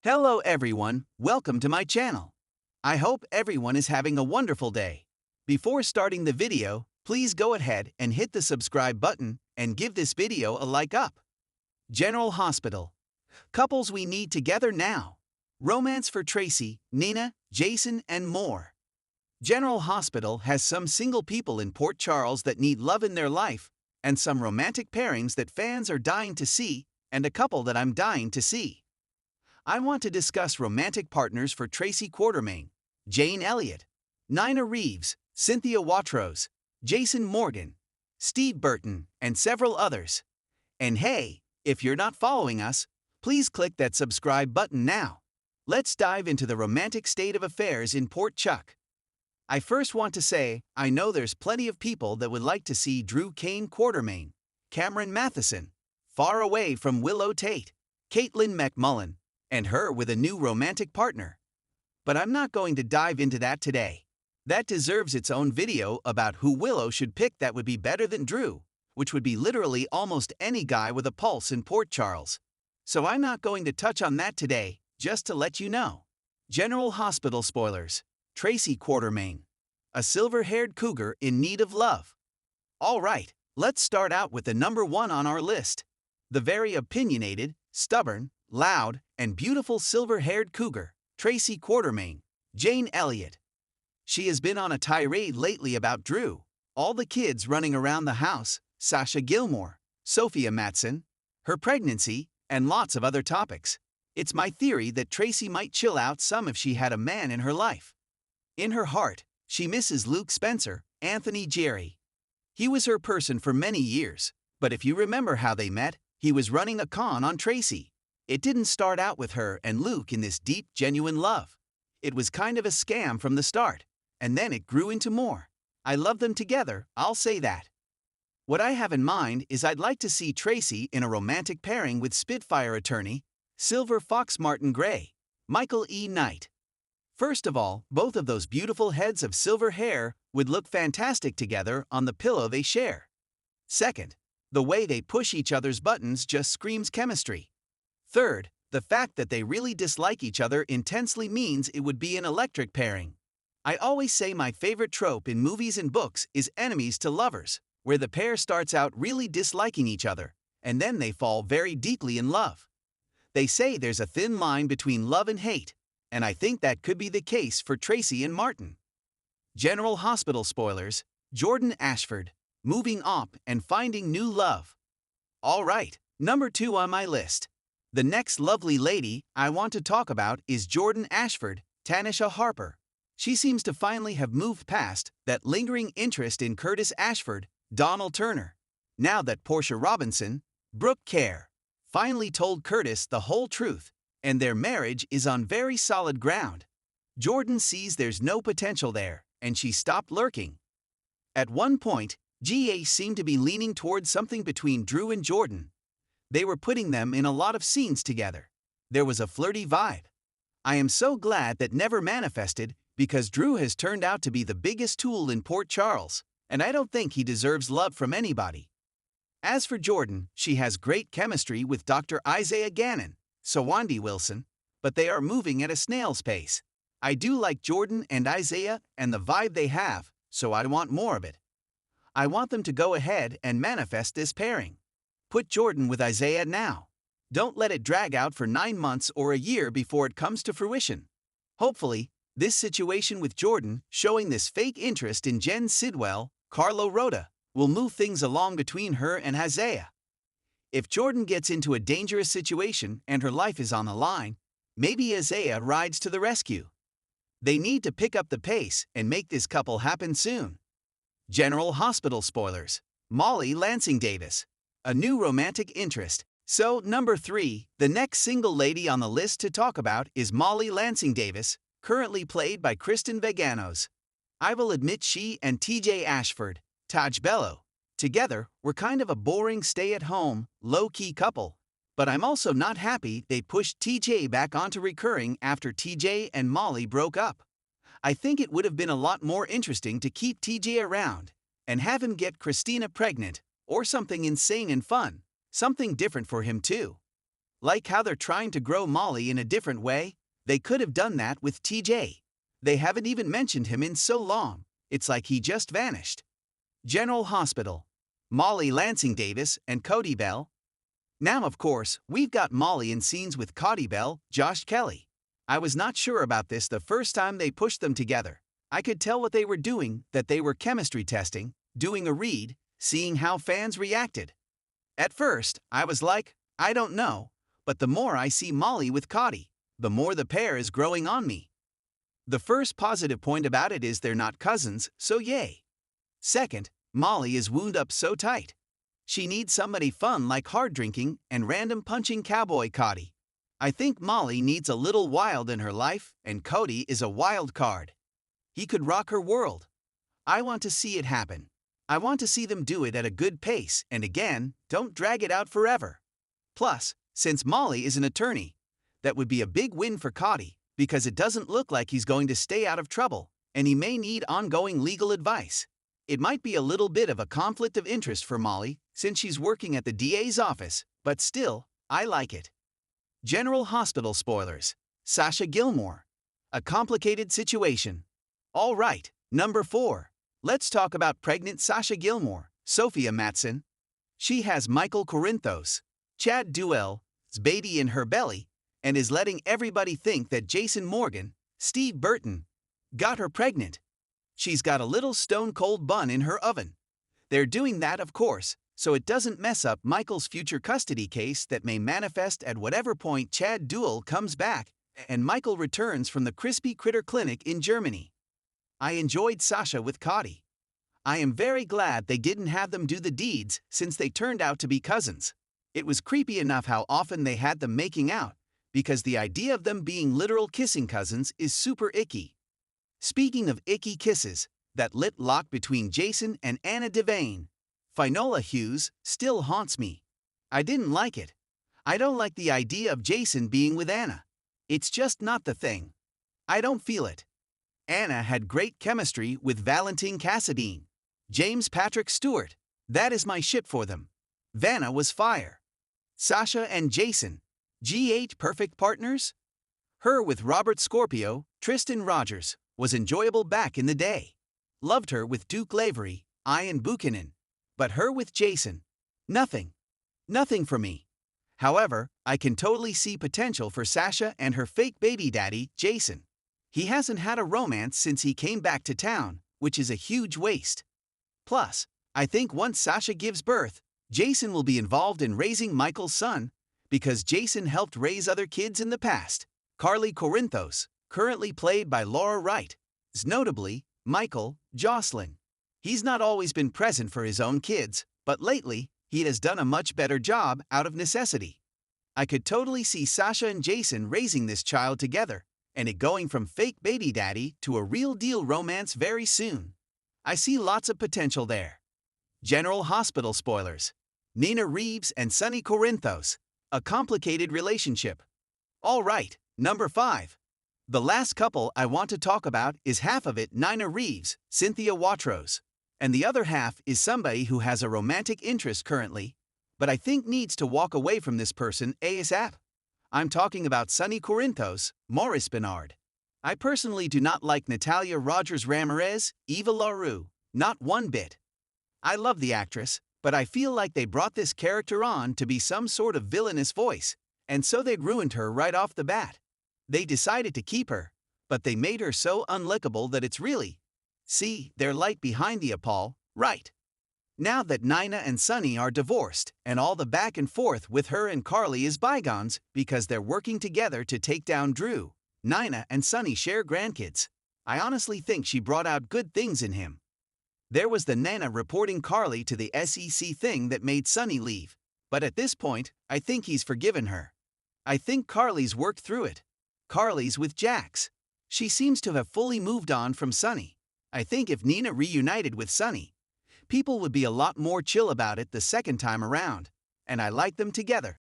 Hello everyone, welcome to my channel. I hope everyone is having a wonderful day. Before starting the video, please go ahead and hit the subscribe button and give this video a like up. General Hospital. Couples we need together now. Romance for Tracy, Nina, Jason, and more. General Hospital has some single people in Port Charles that need love in their life, and some romantic pairings that fans are dying to see, and a couple that I'm dying to see. I want to discuss romantic partners for Tracy Quartermaine, Jane Elliott, Nina Reeves, Cynthia Watros, Jason Morgan, Steve Burton, and several others. And hey, if you're not following us, please click that subscribe button now. Let's dive into the romantic state of affairs in Port Chuck. I first want to say, I know there's plenty of people that would like to see Drew Kane Quartermaine, Cameron Matheson, far away from Willow Tate, Caitlin McMullen, and her with a new romantic partner. But I'm not going to dive into that today. That deserves its own video about who Willow should pick that would be better than Drew, which would be literally almost any guy with a pulse in Port Charles. So I'm not going to touch on that today, just to let you know. General Hospital spoilers. Tracy Quartermaine. A silver-haired cougar in need of love. Alright, let's start out with the number one on our list. The very opinionated, stubborn, loud, and beautiful silver-haired cougar, Tracy Quartermaine, Jane Elliott. She has been on a tirade lately about Drew, all the kids running around the house, Sasha Gilmore, Sophia Matson, her pregnancy, and lots of other topics. It's my theory that Tracy might chill out some if she had a man in her life. In her heart, she misses Luke Spencer, Anthony Jerry. He was her person for many years, but if you remember how they met, he was running a con on Tracy. It didn't start out with her and Luke in this deep, genuine love. It was kind of a scam from the start, and then it grew into more. I love them together, I'll say that. What I have in mind is I'd like to see Tracy in a romantic pairing with Spitfire attorney, Silver Fox Martin Gray, Michael E. Knight. First of all, both of those beautiful heads of silver hair would look fantastic together on the pillow they share. Second, the way they push each other's buttons just screams chemistry. Third, the fact that they really dislike each other intensely means it would be an electric pairing. I always say my favorite trope in movies and books is enemies to lovers, where the pair starts out really disliking each other, and then they fall very deeply in love. They say there's a thin line between love and hate, and I think that could be the case for Tracy and Martin. General Hospital spoilers, Jordan Ashford, moving up and finding new love. Alright, number 2 on my list. The next lovely lady I want to talk about is Jordan Ashford, Tanisha Harper. She seems to finally have moved past that lingering interest in Curtis Ashford, Donald Turner. Now that Portia Robinson, Brooke Kerr, finally told Curtis the whole truth, and their marriage is on very solid ground. Jordan sees there's no potential there, and she stopped lurking. At one point, GA seemed to be leaning towards something between Drew and Jordan. They were putting them in a lot of scenes together. There was a flirty vibe. I am so glad that never manifested because Drew has turned out to be the biggest tool in Port Charles, and I don't think he deserves love from anybody. As for Jordan, she has great chemistry with Dr. Isaiah Gannon, Sawandi Wilson, but they are moving at a snail's pace. I do like Jordan and Isaiah and the vibe they have, so I want more of it. I want them to go ahead and manifest this pairing. Put Jordan with Isaiah now. Don't let it drag out for 9 months or a year before it comes to fruition. Hopefully, this situation with Jordan showing this fake interest in Jen Sidwell, Carlo Rhoda, will move things along between her and Isaiah. If Jordan gets into a dangerous situation and her life is on the line, maybe Isaiah rides to the rescue. They need to pick up the pace and make this couple happen soon. General Hospital spoilers. Molly Lansing Davis. A new romantic interest. So, number 3, the next single lady on the list to talk about is Molly Lansing Davis, currently played by Kristen Vaganos. I will admit she and TJ Ashford, Taj Bello, together were kind of a boring stay-at-home, low-key couple. But I'm also not happy they pushed TJ back onto recurring after TJ and Molly broke up. I think it would have been a lot more interesting to keep TJ around and have him get Christina pregnant, or something insane and fun, something different for him too. Like how they're trying to grow Molly in a different way? They could have done that with TJ. They haven't even mentioned him in so long, it's like he just vanished. General Hospital. Molly Lansing Davis and Cody Bell. Now, of course, we've got Molly in scenes with Cody Bell, Josh Kelly. I was not sure about this the first time they pushed them together. I could tell what they were doing, that they were chemistry testing, doing a read, seeing how fans reacted. At first, I was like, I don't know, but the more I see Molly with Cody, the more the pair is growing on me. The first positive point about it is they're not cousins, so yay. Second, Molly is wound up so tight. She needs somebody fun like hard drinking and random punching cowboy Cody. I think Molly needs a little wild in her life, and Cody is a wild card. He could rock her world. I want to see it happen. I want to see them do it at a good pace, and again, don't drag it out forever. Plus, since Molly is an attorney, that would be a big win for Cody, because it doesn't look like he's going to stay out of trouble, and he may need ongoing legal advice. It might be a little bit of a conflict of interest for Molly, since she's working at the DA's office, but still, I like it. General Hospital spoilers. Sasha Gilmore. A complicated situation. All right, number 4. Let's talk about pregnant Sasha Gilmore, Sophia Matson. She has Michael Corinthos, Chad Duell's baby in her belly, and is letting everybody think that Jason Morgan, Steve Burton, got her pregnant. She's got a little stone-cold bun in her oven. They're doing that, of course, so it doesn't mess up Michael's future custody case that may manifest at whatever point Chad Duell comes back and Michael returns from the Crispy Critter Clinic in Germany. I enjoyed Sasha with Cody. I am very glad they didn't have them do the deeds since they turned out to be cousins. It was creepy enough how often they had them making out, because the idea of them being literal kissing cousins is super icky. Speaking of icky kisses, that lit lock between Jason and Anna Devane, Finola Hughes, still haunts me. I didn't like it. I don't like the idea of Jason being with Anna. It's just not the thing. I don't feel it. Anna had great chemistry with Valentine Cassadine. James Patrick Stewart. That is my ship for them. Vanna was fire. Sasha and Jason. GH perfect partners? Her with Robert Scorpio, Tristan Rogers, was enjoyable back in the day. Loved her with Duke Lavery, Ian Buchanan. But her with Jason? Nothing. Nothing for me. However, I can totally see potential for Sasha and her fake baby daddy, Jason. He hasn't had a romance since he came back to town, which is a huge waste. Plus, I think once Sasha gives birth, Jason will be involved in raising Michael's son, because Jason helped raise other kids in the past. Carly Corinthos, currently played by Laura Wright, is notably Michael, Jocelyn. He's not always been present for his own kids, but lately, he has done a much better job out of necessity. I could totally see Sasha and Jason raising this child together, and it going from fake baby daddy to a real-deal romance very soon. I see lots of potential there. General Hospital spoilers. Nina Reeves and Sonny Corinthos. A complicated relationship. All right, number 5. The last couple I want to talk about is half of it Nina Reeves, Cynthia Watros, and the other half is somebody who has a romantic interest currently, but I think needs to walk away from this person ASAP. I'm talking about Sonny Corinthos, Maurice Bernard. I personally do not like Natalia Rogers Ramirez, Eva LaRue, not one bit. I love the actress, but I feel like they brought this character on to be some sort of villainous voice, and so they'd ruined her right off the bat. They decided to keep her, but they made her so unlikable that it's really, see, their light behind the appall, right? Now that Nina and Sonny are divorced, and all the back and forth with her and Carly is bygones because they're working together to take down Drew, Nina and Sonny share grandkids. I honestly think she brought out good things in him. There was the Nana reporting Carly to the SEC thing that made Sonny leave, but at this point, I think he's forgiven her. I think Carly's worked through it. Carly's with Jax. She seems to have fully moved on from Sonny. I think if Nina reunited with Sonny, people would be a lot more chill about it the second time around, and I like them together.